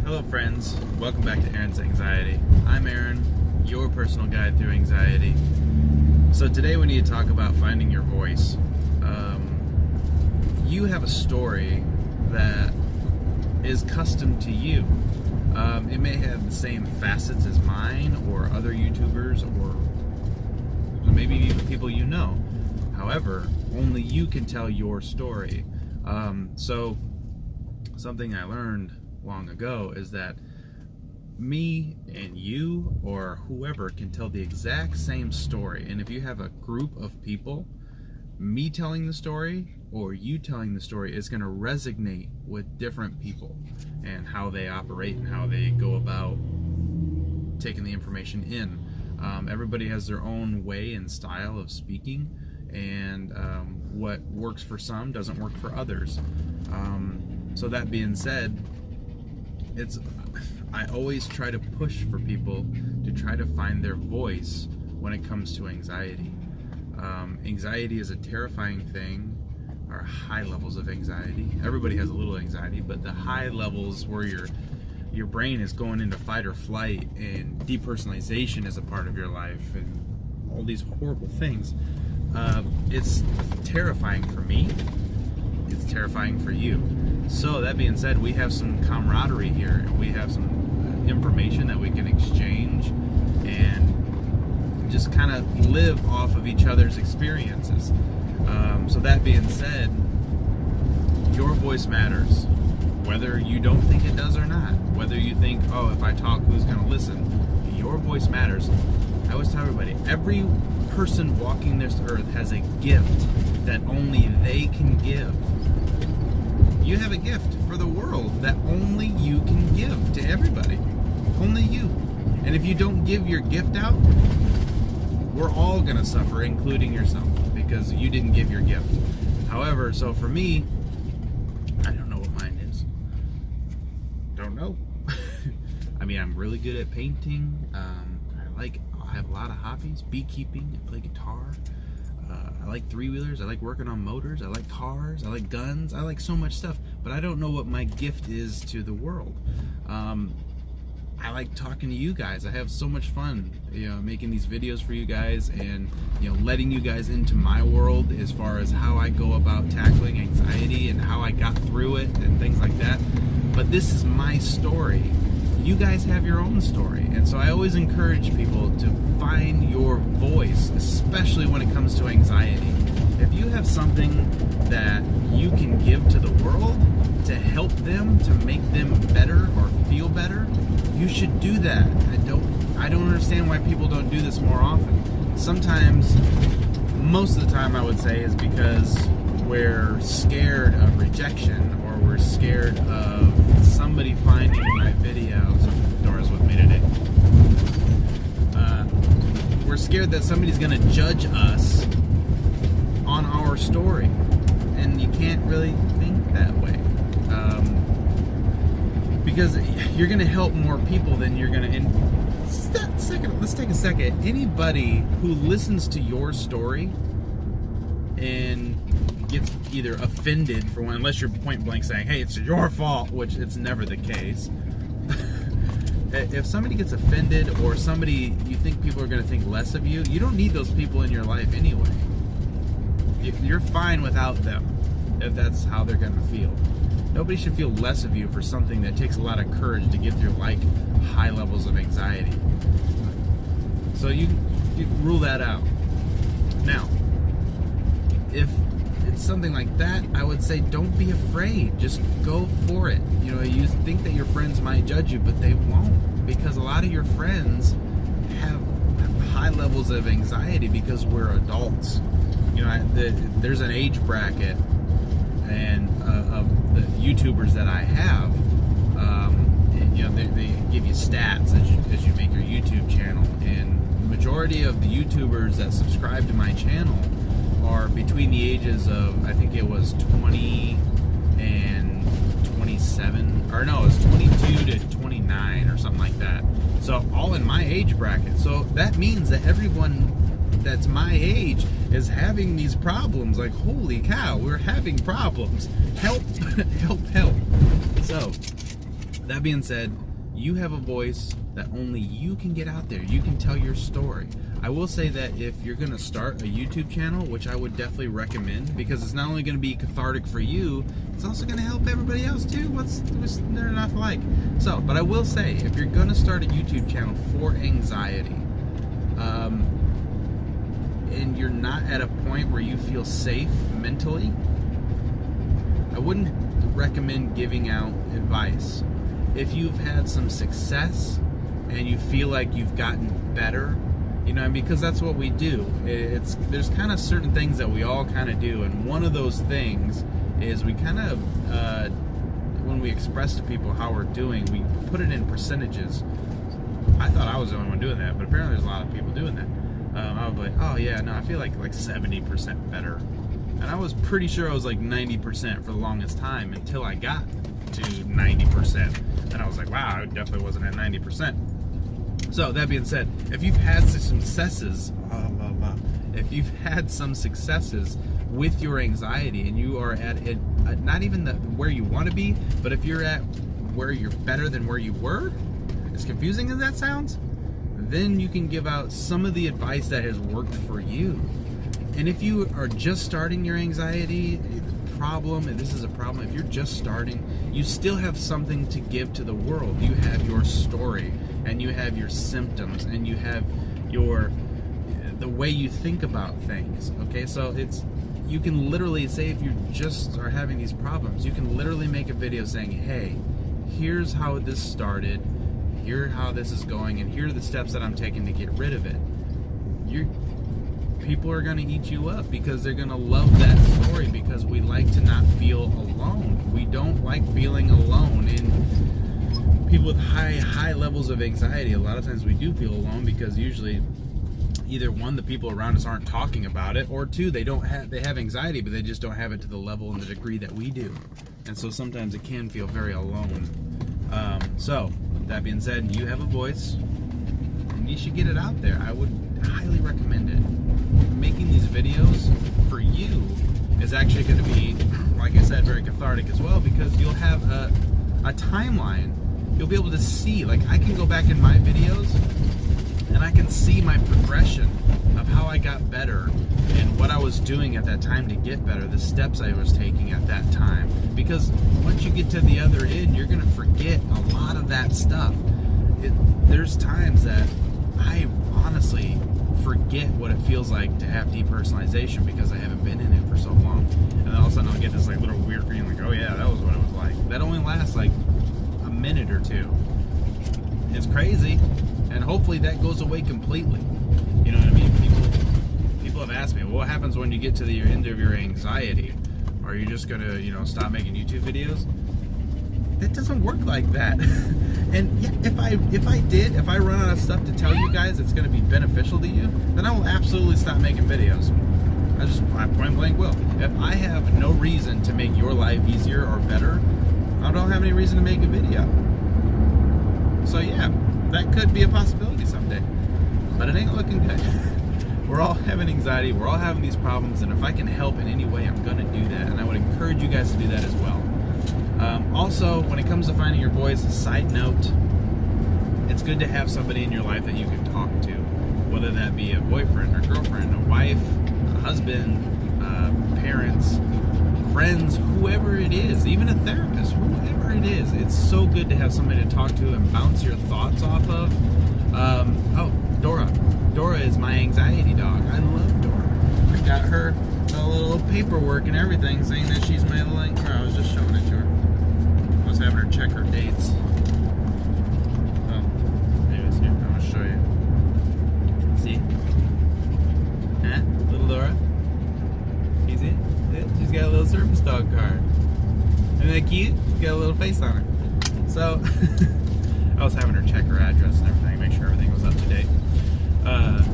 Hello friends, welcome back to Aaron's Anxiety. I'm Aaron, your personal guide through anxiety. So today we need to talk about finding your voice. You have a story that is custom to you. It may have the same facets as mine or other YouTubers or maybe even people you know. However, only you can tell your story. So something I learned long ago is that me and you or whoever can tell the exact same story, and if you have a group of people, me telling the story or you telling the story is going to resonate with different people and how they operate and how they go about taking the information in. Everybody has their own way and style of speaking, and what works for some doesn't work for others. So that being said, I always try to push for people to try to find their voice when it comes to anxiety. Anxiety is a terrifying thing, or high levels of anxiety. Everybody has a little anxiety, but the high levels where your brain is going into fight or flight and depersonalization is a part of your life and all these horrible things. It's terrifying for me. It's terrifying for you. So that being said, we have some camaraderie here. We have some information that we can exchange and just kind of live off of each other's experiences. So that being said, your voice matters, whether you don't think it does or not. Whether you think, oh, if I talk, who's going to listen? Your voice matters. I always tell everybody, every person walking this earth has a gift that only they can give. You have a gift for the world that only you can give to everybody. Only you. And if you don't give your gift out, we're all going to suffer, including yourself, because you didn't give your gift. However, so for me, I don't know what mine is. Don't know. I mean, I'm really good at painting. I have a lot of hobbies. Beekeeping. I play guitar. I like three-wheelers. I like working on motors. I like cars. I like guns. I like so much stuff. But I don't know what my gift is to the world. I like talking to you guys. I have so much fun, making these videos for you guys and, letting you guys into my world as far as how I go about tackling anxiety and how I got through it and things like that. But this is my story. You guys have your own story. And so I always encourage people to find your voice, especially when it comes to anxiety. If you have something that you can give to the world to help them, to make them better or feel better, you should do that. I don't understand why people don't do this more often. Sometimes, most of the time I would say, is because we're scared of rejection, or we're scared of somebody finding my video. So Dora's with me today. We're scared that somebody's going to judge us on our story, and you can't really think that way. Because you're going to help more people than you're going to... Let's take a second. Anybody who listens to your story and gets either offended for one, unless you're point blank saying, hey, it's your fault, which it's never the case. If somebody gets offended, or somebody, you think people are going to think less of you, you don't need those people in your life anyway. You're fine without them, if that's how they're going to feel. Nobody should feel less of you for something that takes a lot of courage to get through, like high levels of anxiety. So you rule that out. Now, if it's something like that, I would say don't be afraid. Just go for it. You think that your friends might judge you, but they won't, because a lot of your friends have high levels of anxiety because we're adults. There's an age bracket and of the YouTubers that I have. They give you stats as you make your YouTube channel, and the majority of the YouTubers that subscribe to my channel are between the ages of, I think it was 20 and 27, or no, it was 22 to 29 or something like that. So all in my age bracket. So that means that everyone that's my age is having these problems. Like, holy cow, we're having problems. Help, help, help. So That being said, you have a voice that only you can get out there. You can tell your story. I will say that if you're going to start a YouTube channel, which I would definitely recommend, because it's not only going to be cathartic for you, it's also going to help everybody else too. What's there not to like? So, but I will say, if you're going to start a YouTube channel for anxiety, and you're not at a point where you feel safe mentally, I wouldn't recommend giving out advice. If you've had some success and you feel like you've gotten better, you know, because that's what we do. There's kind of certain things that we all kind of do, and one of those things is we kind of, when we express to people how we're doing, we put it in percentages. I thought I was the only one doing that, but apparently there's a lot of people doing that. I was like, oh yeah, no, I feel like 70% better. And I was pretty sure I was like 90% for the longest time until I got to 90%. And I was like, wow, I definitely wasn't at 90%. So that being said, if you've had some successes, with your anxiety, and you are at it, not even where you want to be, but if you're at where you're better than where you were, as confusing as that sounds, then you can give out some of the advice that has worked for you. And if you are just starting your anxiety problem, and this is a problem, if you're just starting, you still have something to give to the world. You have your story, and you have your symptoms, and you have the way you think about things. Okay, so you can literally say, if you just are having these problems, you can literally make a video saying, hey, here's how this started, here's how this is going, and here are the steps that I'm taking to get rid of it. People are going to eat you up because they're going to love that story, because we like to not feel alone. We don't like feeling alone. And people with high levels of anxiety, a lot of times we do feel alone, because usually either one, the people around us aren't talking about it, or two, they have anxiety, but they just don't have it to the level and the degree that we do. And so sometimes it can feel very alone. So that being said, you have a voice and you should get it out there. I would highly recommend it. Making these videos for you is actually going to be, like I said, very cathartic as well, because you'll have a timeline. You'll be able to see, like, I can go back in my videos and I can see my progression of how I got better and what I was doing at that time to get better, the steps I was taking at that time. Because once you get to the other end, you're going to forget a lot of that stuff. There's times that I honestly forget what it feels like to have depersonalization, because I haven't been in it for so long. And then all of a sudden I'll get this like little weird feeling like, oh yeah, that was what it was like. That only lasts like a minute or two. It's crazy, and hopefully that goes away completely. You know what I mean? People have asked me, well, what happens when you get to the end of your anxiety? Are you just gonna, stop making YouTube videos? That doesn't work like that. And yeah, if I run out of stuff to tell you guys that's going to be beneficial to you, then I will absolutely stop making videos. I point blank will. If I have no reason to make your life easier or better, I don't have any reason to make a video. So yeah, that could be a possibility someday, but it ain't looking good. We're all having anxiety, we're all having these problems, and if I can help in any way, I'm going to do that, and I would encourage you guys to do that as well. Also, when it comes to finding your voice, side note, it's good to have somebody in your life that you can talk to, whether that be a boyfriend or girlfriend, a wife, a husband, parents, friends, whoever it is, even a therapist, whoever it is. It's so good to have somebody to talk to and bounce your thoughts off of. Oh, Dora. Dora is my anxiety dog. I love Dora. I got her a little paperwork and everything saying that she's my little, I was just showing it to her. I was having her check her dates. Oh, anyways, here, I'm going to show you. See? Huh? Little Dora? You see? Yeah, she's got a little service dog card. Isn't that cute? She's got a little face on her. So, I was having her check her address and everything, make sure everything was up to date.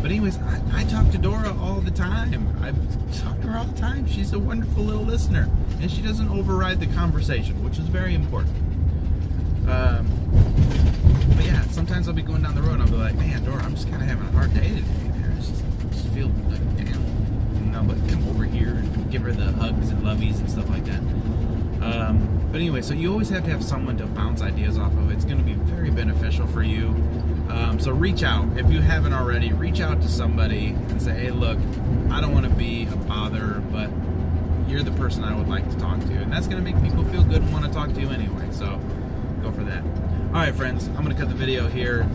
But anyways, I talk to Dora all the time. I talk to her all the time. She's a wonderful little listener, and she doesn't override the conversation, which is very important. But yeah, sometimes I'll be going down the road and I'll be like, man, Dora, I'm just kind of having a hard day today. I just feel like down. And I'll like come over here and give her the hugs and lovies and stuff like that. But anyway, so you always have to have someone to bounce ideas off of. It's going to be very beneficial for you. So reach out. If you haven't already, reach out to somebody and say, hey, look, I don't want to be a bother, but you're the person I would like to talk to. And that's going to make people feel good and want to talk to you anyway. So go for that. All right, friends, I'm going to cut the video here.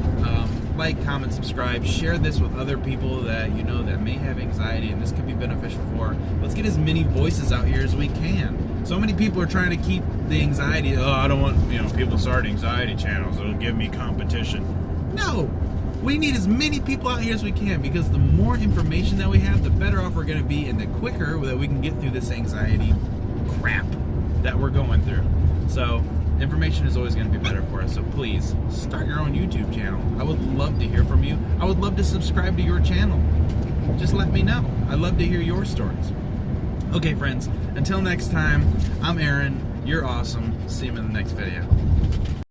Like, comment, subscribe, share this with other people that you know that may have anxiety and this could be beneficial for. Let's get as many voices out here as we can. So many people are trying to keep the anxiety. Oh, I don't want people to start anxiety channels. It'll give me competition. No, we need as many people out here as we can, because the more information that we have, the better off we're going to be, and the quicker that we can get through this anxiety crap that we're going through. So information is always going to be better for us. So please start your own YouTube channel. I would love to hear from you. I would love to subscribe to your channel. Just let me know. I'd love to hear your stories. Okay, friends, until next time, I'm Aaron. You're awesome. See you in the next video.